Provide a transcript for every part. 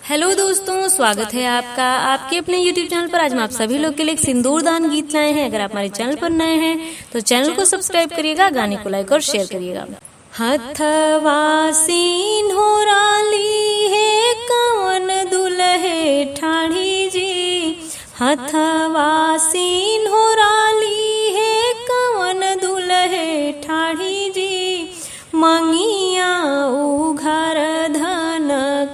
Hello दोस्तों, स्वागत है आपका आपके अपने YouTube चैनल पर। आज हम आप सभी लोग के लिए एक सिंदूर दान गीत लाए हैं। अगर आप हमारे चैनल पर नए हैं तो चैनल को सब्सक्राइब करिएगा, गाने को लाइक और शेयर करिएगा। हथवा सिंहोराली है कवन दुल्हे ठाड़ी जी, हथवा सिंहोराली है कवन दुल्हे ठाड़ी जी, मंगिया उघार धन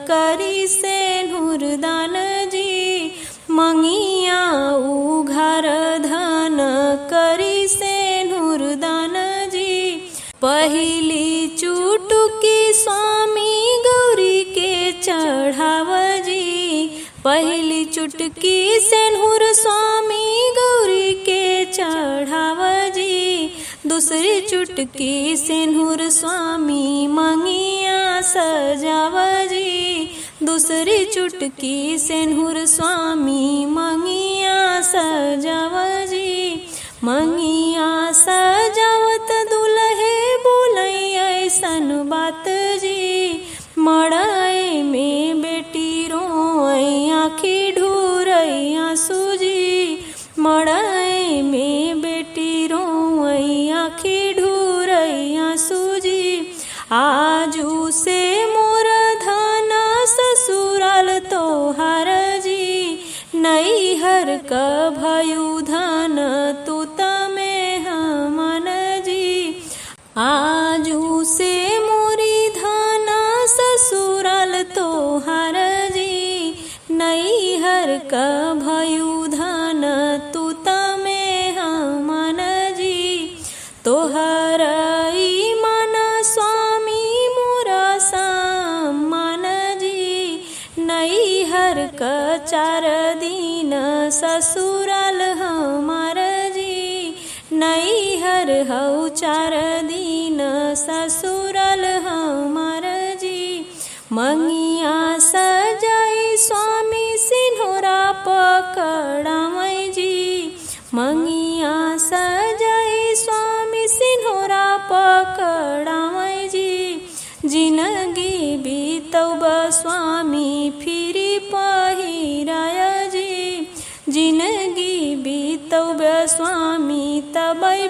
करी सेनुर दान जी, मंगिया उघार धन करी सेनुर दान जी। पहली चुटकी स्वामी गौरी के चढ़ाव जी, पहली चुटकी सेनुर स्वामी गौरी के चढ़ाव जी, दूसरी चुटकी सिंदूर स्वामी मंगिया सजाव जी, दूसरी चुटकी सिंदूर स्वामी मंगिया सजाव जी। मंगिया सजावत दुल्हे बोलई ऐसन बात जी, मड़ाई में बेटी रोई आँखी ढूरई आंसू जी, मड़ाई में बेटी रोई आँखी ढूरई आंसू जी। आजू से मोर धन ससुराल तोहार जी, नैहर का भयु धन तू तमे हमन जी। आजू से मोरी धन ससुराल तोहार जी, नैहर का भयु धन तू तमे हमन जी। तोहर मन स्वामी मोरा सम्मान जी, नैहर का 4 दिन ससुराल हमार जी, नैहर हौ 4 दिन ससुराल हमार जी। मंगिया सजाई स्वामी सिंहोरा पकड़ावई जी, मंगिया सजाई स्वामी सिंहोरा पकड़ावई जी। जिंदगी बीतौब स्वामी फिरी पहिराय जी, जिंदगी बीतौब स्वामी तबै